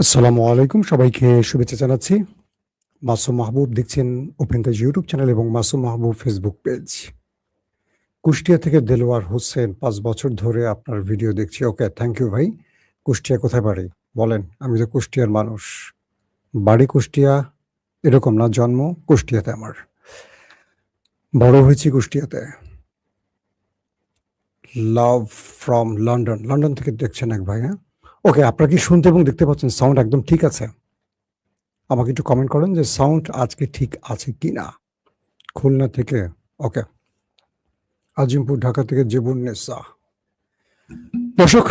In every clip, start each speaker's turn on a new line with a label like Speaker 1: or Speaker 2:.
Speaker 1: আসসালামু আলাইকুম, সবাইকে শুভেচ্ছা জানাচ্ছি। মাসুম মাহবুব দেখছেন ওপেন দ্য ইউটিউব চ্যানেল এবং মাসুম মাহবুব ফেসবুক পেজ। কুষ্টিয়া থেকে দেলোয়ার হোসেন ৫ বছর ধরে আপনার ভিডিও দেখছি। ওকে, থ্যাংক ইউ ভাই। কুষ্টিয়া কোথায় বাড়ি? বলেন। আমি তো কুষ্টিয়ার মানুষ। বাড়ি কুষ্টিয়া এরকম না, জন্ম কুষ্টিয়াতে আমার। বড় হয়েছি কুষ্টিয়াতে। Love from London. লন্ডন থেকে দেখছেন এক ভাই, হ্যাঁ? ওকে, আপনারা কি শুনতে এবং দেখতে পাচ্ছেন? সাউন্ড একদম ঠিক আছে? আমাকে একটু কমেন্ট করেন যে সাউন্ড আজকে ঠিক আছে কিনা। খুলনা থেকে, ওকে। আজিমপুর, ঢাকা থেকে জেবুন্নেসা। দর্শক,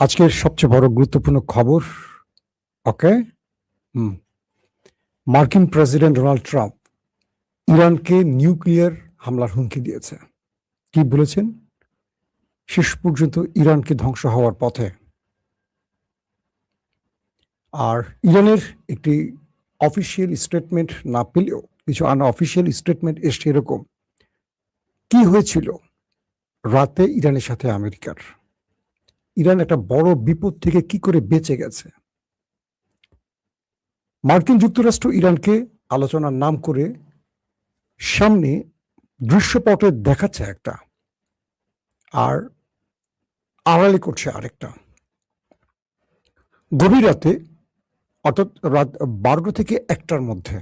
Speaker 1: আজকের সবচেয়ে বড় গুরুত্বপূর্ণ খবর, ওকে। মার্কিন প্রেসিডেন্ট ডোনাল্ড ট্রাম্প ইরানকে নিউক্লিয়ার হামলার হুমকি দিয়েছে। কি বলেছেন? শেষ পর্যন্ত ইরানকে ধ্বংস হওয়ার পথে। আর ইরানের একটি অফিসিয়াল স্টেটমেন্ট না পেলেও কিছু আনঅফিসিয়াল স্টেটমেন্ট এসছে এরকম। কি হয়েছিল রাতে ইরানের সাথে আমেরিকার? ইরান একটা বড় বিপদ থেকে কি করে বেঁচে গেছে? মার্কিন যুক্তরাষ্ট্র ইরানকে আলোচনার নাম করে সামনে দৃশ্যপটে দেখাচ্ছে একটা, আর আড়ালে করছে আরেকটা। গভীর রাতে, অর্থাৎ রাত 12টা থেকে 1টার মধ্যে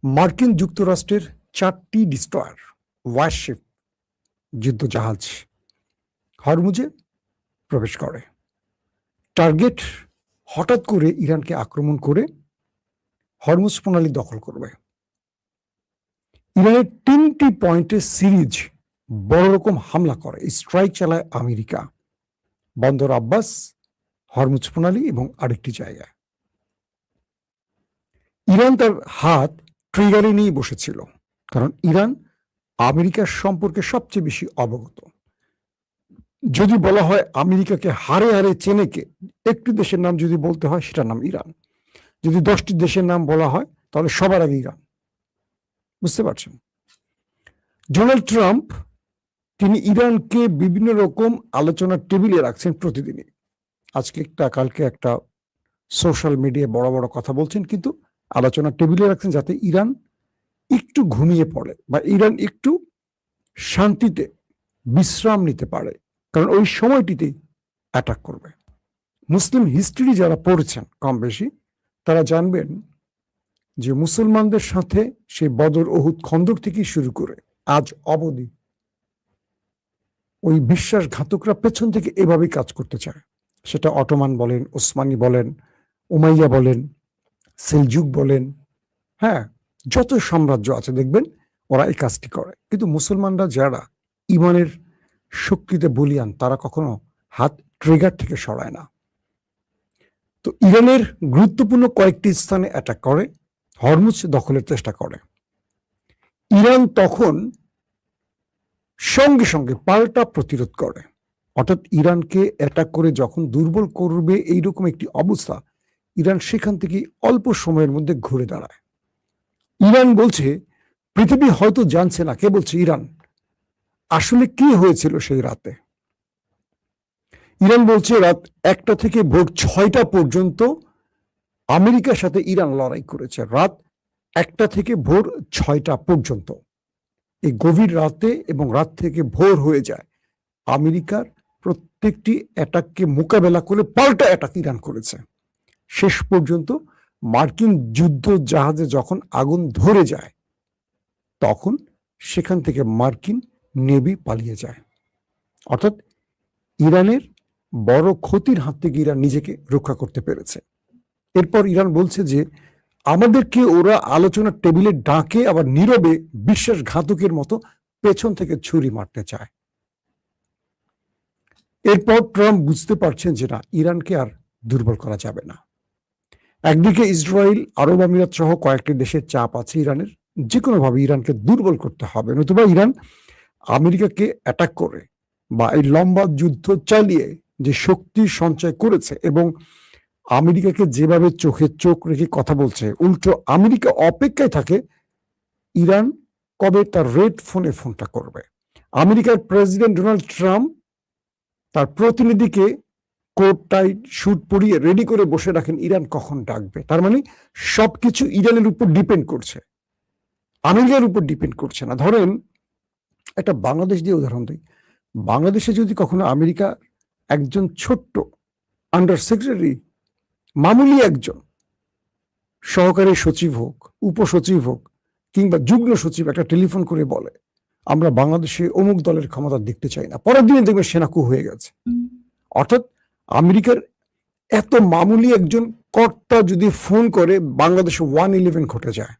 Speaker 1: মার্কিন যুক্তরাষ্ট্রের 4টি ডিস্ট্রয়ার, ওয়ারশিপ, যুদ্ধ জাহাজ হরমুজে প্রবেশ করে। টার্গেট হঠাৎ করে ইরানকে আক্রমণ করে হরমুজ প্রণালী দখল করবে। ইরানের 3টি পয়েন্টে সিরিজ বড় রকম হামলা করে, স্ট্রাইক চালায় আমেরিকা। বন্দর আব্বাস, হরমুজ প্রণালী এবং আরেকটি জায়গায়। ইরান তার হাত ট্রিগারে নিয়ে বসেছিল, কারণ ইরান আমেরিকার সম্পর্কে সবচেয়ে বেশি অবগত। যদি বলা হয় আমেরিকাকে হারে হারে চেনে কে, একটি দেশের নাম যদি বলতে হয় সেটার নাম ইরান। যদি 10টি দেশের নাম বলা হয় তাহলে সবার আগে ইরান। বুঝতে পারছেন? ডোনাল্ড ট্রাম্প তিনি ইরানকে বিভিন্ন রকম আলোচনার টেবিলে রাখছেন প্রতিদিনই। আজকে একটা, কালকে একটা, সোশ্যাল মিডিয়ায় বড় বড় কথা বলছেন, কিন্তু আলোচনার টেবিলে রাখছেন যাতে ইরান একটু ঘুমিয়ে পড়ে বা ইরান একটু শান্তিতে বিশ্রাম নিতে পারে, কারণ ওই সময়টিতেই অ্যাটাক করবে। মুসলিম হিস্ট্রি যারা পড়েছেন কম বেশি তারা জানবেন যে মুসলমানদের সাথে সেই বদর, ওহুদ, খন্দক থেকে শুরু করে আজ অবধি ওই বিশ্বাসঘাতকরা পেছন থেকে এভাবেই কাজ করতে চায়। সেটা অটোমান বলেন, ওসমানী বলেন, উমাইয়া বলেন, সেলজুক বলেন, হ্যাঁ, যত সাম্রাজ্য আছে দেখবেন ওরা এই কাজটি করে। কিন্তু মুসলমানরা যারা ইমানের শক্তিতে বলিয়ান তারা কখনো হাত ট্রিগার থেকে সরায় না। তো ইরানের গুরুত্বপূর্ণ কয়েকটি স্থানে অ্যাটাক করে, হরমুজ দখলের চেষ্টা করে। ইরান তখন সঙ্গে সঙ্গে পাল্টা প্রতিরোধ করে, অর্থাৎ ইরানকে অ্যাটাক করে যখন দুর্বল করবে এইরকম একটি অবস্থা, ইরান সেখান থেকে অল্প সময়ের মধ্যে ঘুরে দাঁড়ায়। ইরান বলছে পৃথিবী হয়তো জানছে না, কে বলছে? ইরান। আসলে কি হয়েছিল সেই রাতে? ইরান বলছে রাত 1টা থেকে ভোর 6টা পর্যন্ত আমেরিকার সাথে ইরান লড়াই করেছে। রাত 1টা থেকে ভোর 6টা পর্যন্ত, এই গভীর রাতে এবং রাত থেকে ভোর হয়ে যায়, আমেরিকার প্রত্যেকটি অ্যাটাককে মোকাবেলা করে পাল্টা অ্যাটাক ইরান করেছে। শেষ পর্যন্ত মার্কিন যুদ্ধ জাহাজে যখন আগুন ধরে যায় তখন সেখান থেকে মার্কিন নেভি পালিয়ে যায়। অর্থাৎ ইরানের বড় ক্ষতির হাত থেকে ইরান নিজেকে রক্ষা করতে পেরেছে। এরপর ইরান বলছে যে আমাদেরকে ওরা আলোচনার টেবিলে ডাকে, আবার নীরবে বিশ্বাসঘাতকের মতো পেছন থেকে ছুরি মারতে চায়। এরপর ট্রাম্প বুঝতে পারছেন যে না, ইরানকে আর দুর্বল করা যাবে না। একদিকে ইসরায়েল, আরব আমিরাত সহ কয়েকটি দেশের চাপ আছে ইরানের, যে কোনোভাবে ইরানকে দুর্বল করতে হবে, নতুবা ইরান আমেরিকাকে অ্যাটাক করে বা এই লম্বা যুদ্ধ চালিয়ে যে শক্তি সঞ্চয় করেছে এবং আমেরিকাকে যেভাবে চোখে চোখ রেখে কথা বলছে, উল্টো আমেরিকা অপেক্ষায় থাকে ইরান কবে তার রেড ফোনে ফোনটা করবে। আমেরিকার প্রেসিডেন্ট ডোনাল্ড ট্রাম্প তার প্রতিনিধিকে কোট টাইট শুট পরিয়ে রেডি করে বসে রাখেন ইরান কখন ডাকবে। তার মানে সবকিছু ইরানের উপর ডিপেন্ড করছে, আমেরিকার উপর ডিপেন্ড করছে না। ধরেন একটা বাংলাদেশ দিয়ে উদাহরণ দিই, বাংলাদেশে যদি কখনো আমেরিকা একজন ছোট্ট আন্ডার সেক্রেটারি, মামুলি একজন সহকারী সচিব হোক, উপসচিব হোক কিংবা যুগ্ম সচিব একটা টেলিফোন করে বলে আমরা বাংলাদেশে অমুক দলের ক্ষমতা দেখতে চাই না, পরের দিনে দেখবে সেনাকু হয়ে গেছে। অর্থাৎ আমেরিকার এত মামুলি একজন কর্তা যদি ফোন করে, বাংলাদেশে 111 ঘটে যায়,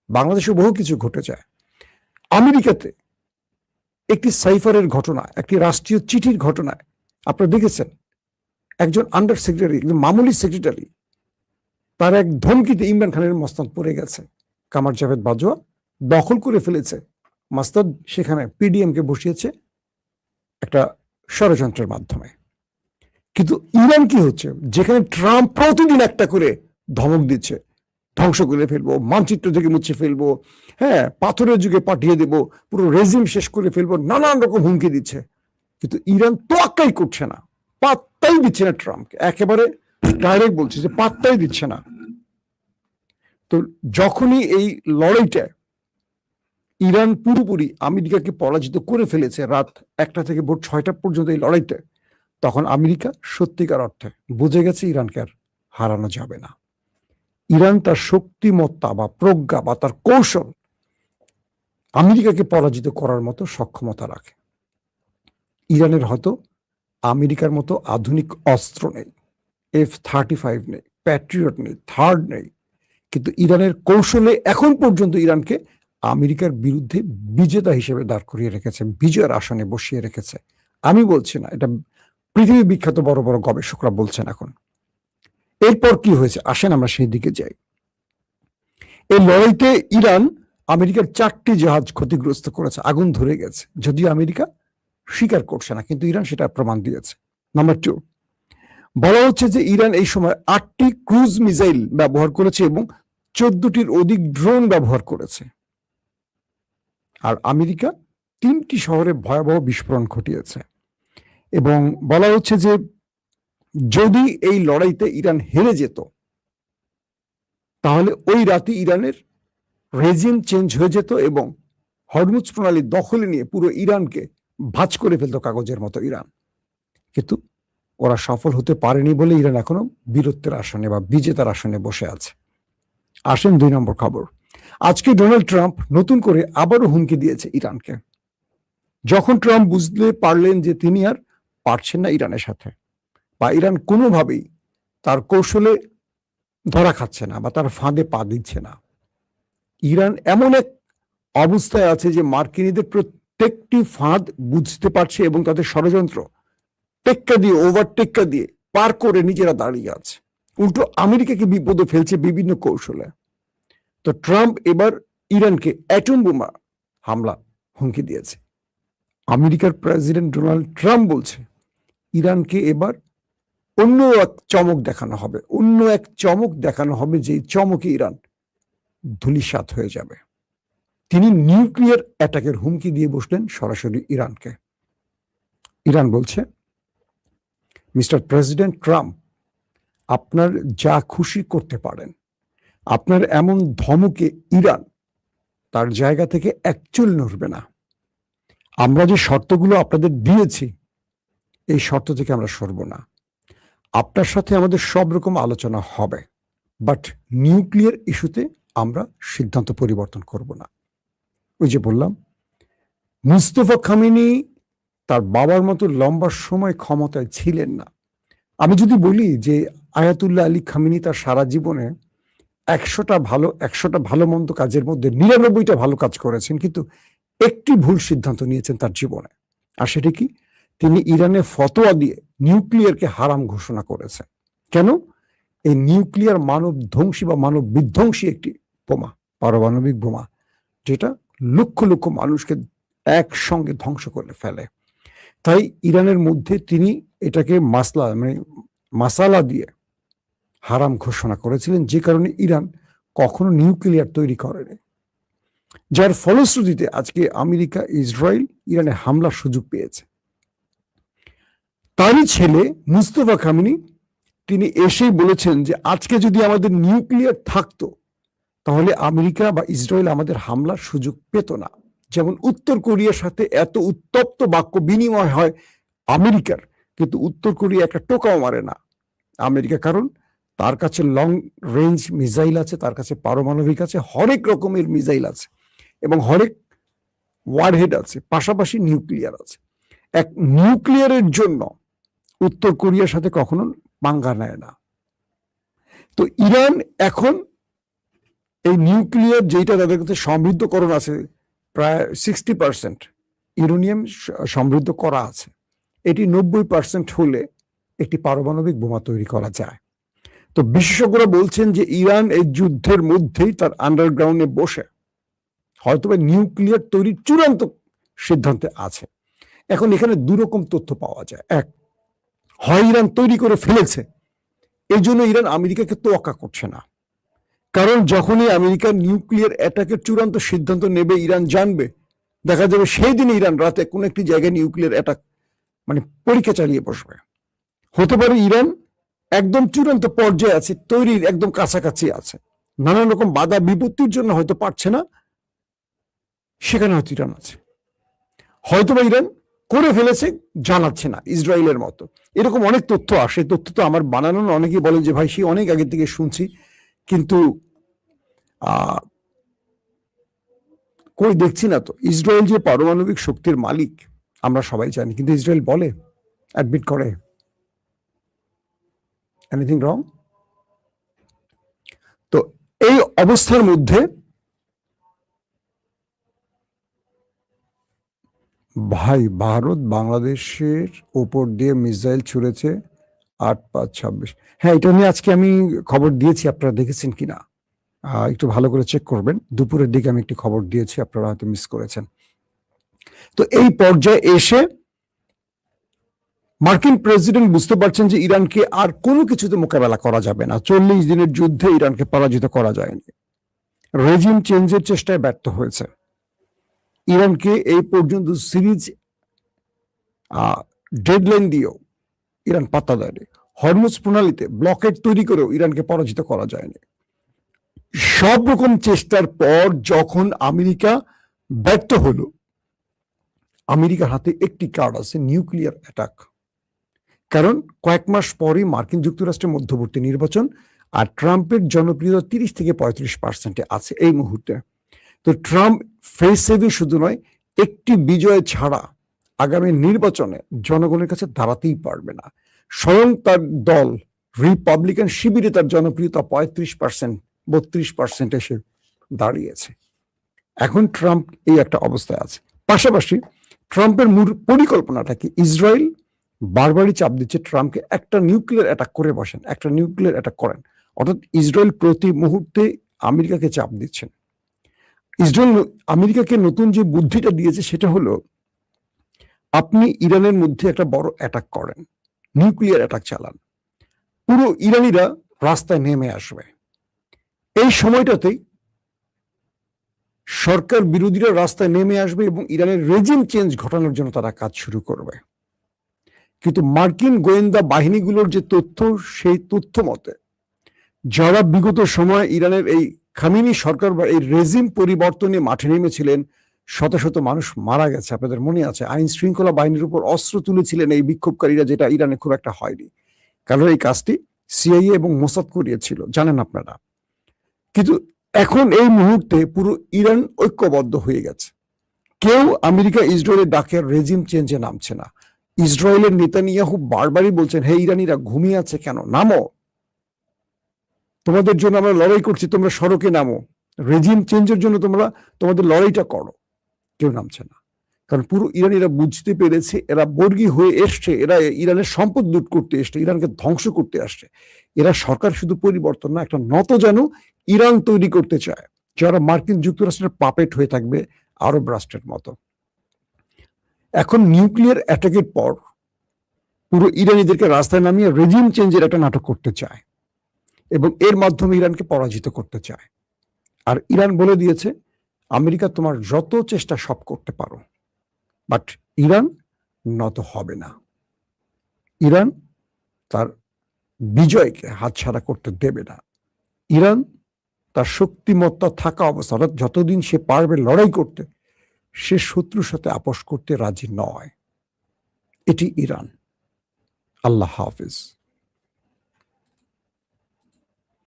Speaker 1: বাংলাদেশে বহু কিছু ঘটে যায়। আমেরিকাতে একটি সাইফারের ঘটনা, একটি রাষ্ট্রীয় চিঠির ঘটনায় আপনারা দেখেছেন একজন আন্ডার সেক্রেটারি, মামুলি সেক্রেটারি, তার এক ধমকিতে ইমরান খানের মসনদ পড়ে গেছে। কামার জাভেদ বাজওয়া দখল করে ফেলেছে মসনদ, সেখানে পিডিএম কে বসিয়েছে একটা ষড়যন্ত্রের মাধ্যমে। কিন্তু ইরান কি হচ্ছে, যেখানে ট্রাম্প প্রতিদিন একটা করে ধমক দিচ্ছে, ধ্বংস করে ফেলবো, মানচিত্র থেকে মুছে ফেলবো, হ্যাঁ পাথরের যুগে পাঠিয়ে দেবো, পুরো রেজিম শেষ করে ফেলবো, নানান রকম হুমকি দিচ্ছে, কিন্তু ইরান তোয়াক্কাই করছে না, পাত্তাই দিচ্ছে না ট্রাম্পকে, একেবারে ডাইরেক্ট বলছে যে পাত্তাই দিচ্ছে না। তো যখনই এই লড়াইটা ইরান পুরোপুরি আমেরিকাকে পরাজিত করে ফেলেছে, রাত 1টা থেকে ভোর 6টা পর্যন্ত এই লড়াইটা, তখন আমেরিকা সত্যিকার অর্থে বুঝে গেছে ইরানকে আর হারানো যাবে না। ইরান তার শক্তিমত্তা বা প্রজ্ঞা বা তার কৌশল আমেরিকাকে পরাজিত করার মতো সক্ষমতা রাখে। ইরানের হয়তো আমেরিকার মতো আধুনিক অস্ত্র নেই, F-35 নেই, প্যাট্রিয়ট নেই, থার্ড নেই, কিন্তু ইরানের কৌশলে এখন পর্যন্ত ইরানকে আমেরিকার বিরুদ্ধে বিজেতা হিসেবে দাঁড় করিয়ে রেখেছে, বিজয়ের আসনে বসিয়ে রেখেছে। আমি বলছি না, এটা পৃথিবী বিখ্যাত বড় বড় গবেষকরা বলছেন। এখন এরপর কি হয়েছে আসেন আমরা সেই দিকে যাই। এই লড়াইতে ইরান আমেরিকার 4টি জাহাজ ক্ষতিগ্রস্ত করেছে, আগুন ধরে গেছে, যদিও আমেরিকা স্বীকার করছে না, কিন্তু ইরান সেটা প্রমাণ দিয়েছে। নাম্বার 2, বলা হচ্ছে যে ইরান এই সময় 8টি ক্রুজ মিসাইল ব্যবহার করেছে এবং 14টির অধিক ড্রোন ব্যবহার করেছে। আর আমেরিকা 3টি শহরে ভয়াবহ বিস্ফোরণ ঘটিয়েছে। এবং বলা হচ্ছে যে যদি এই লড়াইতে ইরান হেরে যেত, তাহলে ওই রাতে ইরানের রেজিম চেঞ্জ হয়ে যেত এবং হরমুজ প্রণালী দখলে নিয়ে পুরো ইরানকে ভাঁজ করে ফেলতো কাগজের মতো ইরান। কিন্তু ওরা সফল হতে পারেনি বলে ইরান এখনো বীরত্বের আসনে বা বিজেতার আসনে বসে আছে। আসেন 2 নম্বর খবর। আজকে ডোনাল্ড ট্রাম্প নতুন করে আবারও হুমকি দিয়েছে ইরানকে। যখন ট্রাম্প বুঝতে পারলেন যে তিনি আর পারছেন না ইরানের সাথে, বা ইরান কোনোভাবেই তার কৌশলে ধরা খাচ্ছে না বা তার ফাঁদে পা দিচ্ছে না, ইরান এমন এক অবস্থায় আছে যে মার্কিনীদের প্রত্যেকটি ফাঁদ বুঝতে পারছে এবং তাদের ষড়যন্ত্র টেক্কা দিয়ে, ওভারটেক্কা দিয়ে পার করে নিজেরা দাঁড়িয়ে আছে, উল্টো আমেরিকাকে বিপদে ফেলছে বিভিন্ন কৌশলে। তো ট্রাম্প এবার ইরানকে অ্যাটম বোমা হামলা হুমকি দিয়েছে। আমেরিকার প্রেসিডেন্ট ডোনাল্ড ট্রাম্প বলছে ইরানকে এবার অন্য এক চমক দেখানো হবে, অন্য এক চমক দেখানো হবে, যে চমকে ইরান ধূলিসাৎ হয়ে যাবে। তিনি নিউক্লিয়ার অ্যাটাকের হুমকি দিয়ে বসলেন সরাসরি ইরানকে। ইরান বলছে, মিস্টার প্রেসিডেন্ট ট্রাম্প, আপনার যা খুশি করতে পারেন, আপনার এমন ধমকে ইরান তার জায়গা থেকে একচুল নড়বে না। আমরা যে শর্তগুলো আপনাদের দিয়েছি, এই শর্ত থেকে আমরা সরব না। আপনার সাথে আমাদের সব রকম আলোচনা হবে, বাট নিউক্লিয়ার ইস্যুতে আমরা সিদ্ধান্ত পরিবর্তন করব না। ওই যে বললাম, মুস্তফা খামেনি তার বাবার মতো লম্বা সময় ক্ষমতায় ছিলেন না। আমি যদি বলি যে আয়াতুল্লাহ আলী খামেনি তার সারা জীবনে 100টা ভালো মন্দ কাজের মধ্যে 99টা ভালো কাজ করেছেন, কিন্তু একটি ভুল সিদ্ধান্ত নিয়েছেন তার জীবনে, আর সেটা কি, তিনি ইরানে ফতোয়া দিয়ে নিউক্লিয়ারকে হারাম ঘোষণা করেছেন। কেন? এই নিউক্লিয়ার মানব ধ্বংসী বা মানব বিধ্বংসী একটি বোমা, পারমাণবিক বোমা, যেটা লক্ষ লক্ষ মানুষকে একসঙ্গে ধ্বংস করে ফেলে। তাই ইরানের মধ্যে তিনি এটাকে মাসালা দিয়ে হারাম ঘোষণা করেছিলেন, যে কারণে ইরান কখনো নিউক্লিয়ার তৈরি করেনি, যার ফলশ্রুতিতে আজকে আমেরিকা, ইসরায়েল ইরানে হামলার সুযোগ পেয়েছে। তারই ছেলে মুস্তফা খামেনি তিনি এসেই বলেছেন যে আজকে যদি আমাদের নিউক্লিয়ার থাকতো তাহলে আমেরিকা বা ইসরায়েল আমাদের হামলার সুযোগ পেত না। যেমন উত্তর কোরিয়ার সাথে এত উত্তপ্ত বাক্য বিনিময় হয় আমেরিকার, কিন্তু উত্তর কোরিয়া একটা টোকাও মারে না আমেরিকা, কারণ তার কাছে লং রেঞ্জ মিসাইল আছে, তার কাছে পারমাণবিক আছে, হরেক রকমের মিসাইল আছে এবং হরেক ওয়ারহেড আছে, পাশাপাশি নিউক্লিয়ার আছে। এক নিউক্লিয়ারের জন্য উত্তর কোরিয়ার সাথে কখনো পাঙ্গা নেয় না। তো ইরান এখন এই নিউক্লিয়ার যেটা তাদের কাছে সমৃদ্ধকরণ আছে, প্রায় 60% ইউরেনিয়াম সমৃদ্ধ করা আছে, এটি 90% হলে একটি পারমাণবিক বোমা তৈরি করা যায়। তো বিশেষজ্ঞরা বলছেন যে ইরান এই যুদ্ধের মধ্যেই তার আন্ডারগ্রাউন্ডে বসে হয়তো নিউক্লিয়ার তৈরির চূড়ান্ত সিদ্ধান্তে আছে। এখন এখানে দুরকম তথ্য পাওয়া যায়। এক, হয় ইরান তৈরি করে ফেলেছে, এই জন্য ইরান আমেরিকাকে তোয়াক্কা করছে না, কারণ যখনই আমেরিকা নিউক্লিয়ার অ্যাটাকের চূড়ান্ত সিদ্ধান্ত নেবে ইরান জানবে, দেখা যাবে সেই দিন ইরান রাতে কোনো একটি জায়গায় নিউক্লিয়ার অ্যাটাক মানে পরীক্ষা চালিয়ে বসবে। হতে পারে ইরান একদম চূড়ান্ত পর্যায়ে আছে, তৈরির একদম কাছাকাছি আছে, নানান রকম বাধা বিপত্তির জন্য হয়তো পারছে না, সেখানে হয়তো ইরান আছে, হয়তোবা ইরান করে ফেলেছে জানাচ্ছে না, ইসরায়েলের মতো। এরকম অনেক তথ্য আসে, তথ্য তো আমার বানানো, অনেকেই বলেন যে ভাই সে অনেক আগে থেকে শুনছি, কিন্তু কই দেখছি না তো। ইসরায়েল যে পারমাণবিক শক্তির মালিক আমরা সবাই জানি, কিন্তু ইসরায়েল বলে, অ্যাডমিট করে এনিথিং রং? তো এই অবস্থার মধ্যে ভাই ভারত বাংলাদেশের উপর দিয়ে মিসাইল ছুড়েছে 8-5-26। হ্যাঁ, এটা নিয়ে আজকে আমি খবর দিয়েছি, আপনারা দেখেছেন কিনা একটু ভালো করে চেক করবেন। দুপুরের দিকে আমি একটি খবর দিয়েছি, আপনারা হয়তো মিস করেছেন। তো এই পর্যায়ে এসে মার্কিন প্রেসিডেন্ট বুঝতে পারছেন যে ইরানকে আর কোনো কিছুতে মোকাবেলা করা যাবে না। 40 দিনের যুদ্ধে ইরানকে পরাজিত করা যায়নি, রেজিম চেঞ্জের চেষ্টায় ব্যর্থ হয়েছে। ইরানকে এই পর্যন্ত সিরিজ ডেডলাইন দিয়েও ইরান পাত্তা দেয়নি, হরমুজ প্রণালীতে ব্লকেট তৈরি করেও ইরানকে পরাজিত করা যায়নি। সব রকম চেষ্টার পর যখন আমেরিকা ব্যর্থ হলো, আমেরিকার হাতে একটি কার্ড আছে, নিউক্লিয়ার অ্যাটাক। কারণ কয়েক মাস পরই মার্কিন যুক্তরাষ্ট্রের মধ্যবর্তী নির্বাচন, আর ট্রাম্পের জনপ্রিয়তা 30-35% আছে এই মুহূর্তে। তো ট্রাম্প ফেস সেভিং শুধু নয়, একটি বিজয় ছাড়া আগামী নির্বাচনে জনগণের কাছে দাঁড়াতেই পারবে না। স্বয়ং তার দল রিপাবলিকান শিবিরে তার জনপ্রিয়তা 35%-32% এসে দাঁড়িয়েছে। এখন ট্রাম্প এই একটা অবস্থায় আছে। পাশাপাশি ট্রাম্পের মূল পরিকল্পনাটা কি? ইসরায়েল বারবারই চাপ দিচ্ছে ট্রাম্পকে, একটা নিউক্লিয়ার অ্যাটাক করে বসেন, একটা নিউক্লিয়ার অ্যাটাক করেন। অর্থাৎ ইসরায়েল প্রতি মুহূর্তে আমেরিকাকে চাপ দিচ্ছেন। ইসরায়েল আমেরিকাকে নতুন যে বুদ্ধিটা দিয়েছে সেটা হলো, আপনি ইরানের মধ্যে একটা বড় অ্যাটাক করেন, নিউক্লিয়ার অ্যাটাক চালান, পুরো ইরানিরা রাস্তায় নেমে আসবে। এই সময়টাতেই সরকার বিরোধীরা রাস্তায় নেমে আসবে এবং ইরানের রেজিম চেঞ্জ ঘটানোর জন্য তারা কাজ শুরু করবে। কিন্তু মার্কিন গোয়েন্দা বাহিনীগুলোর যে তথ্য, সেই তথ্য মতে যারা বিগত সময় ইরানের এই খামেনি সরকার বা এই রেজিম পরিবর্তনে মাঠে নেমেছিলেন, শত শত মানুষ মারা গেছে। আপনাদের মনে আছে, আইন শৃঙ্খলা বাহিনীর উপর অস্ত্র তুলেছিলেন এই বিক্ষোভকারীরা, যেটা ইরানে খুব একটা হয়নি, কারণ এই কাজটি সিআইএ এবং মোসাদ করিয়েছিল, জানেন আপনারা। কিন্তু এখন এই মুহূর্তে পুরো ইরান ঐক্যবদ্ধ হয়ে গেছে। কেউ আমেরিকা ইসরায়েলের ডাকে রেজিম চেঞ্জে নামছে না। ইসরায়েলের নেতানিয়াহু বারবারই বলছেন, হে ইরানিরা ঘুমিয়ে আছে কেন, নামো, তোমাদের জন্য আমরা লড়াই করছি, তোমরা সড়কে নামো, রেজিম চেঞ্জের জন্য তোমরা তোমাদের লড়াইটা করো। কেউ নামছে না, কারণ পুরো ইরানিরা বুঝতে পেরেছে এরা বর্গী হয়ে এসছে, এরা ইরানের সম্পদ লুট করতে এসছে, ইরানকে ধ্বংস করতে আসছে। এরা সরকার শুধু পরিবর্তন না, একটা যেন ইরান তৈরি করতে চায়, যারা মার্কিন যুক্তরাষ্ট্রের পাপেট হয়ে থাকবে আরব রাষ্ট্রের মতো। এখন নিউক্লিয়ার অ্যাটাকের পর পুরো ইরানিদেরকে রাস্তায় নামিয়ে রেজিম চেঞ্জের একটা নাটক করতে চায় এবং এর মাধ্যমে ইরানকে পরাজিত করতে চায়। আর ইরান বলে দিয়েছে, আমেরিকা তোমার যত চেষ্টা সব করতে পারো, বাট ইরান নত হবে না। ইরান তার বিজয়কে হাতছাড়া করতে দেবে না। ইরান তার শক্তিমত্তা থাকা অবস্থা, অর্থাৎ যতদিন সে পারবে লড়াই করতে, সে শত্রুর সাথে আপোষ করতে রাজি নয়। এটি ইরান। আল্লাহ হাফিজ।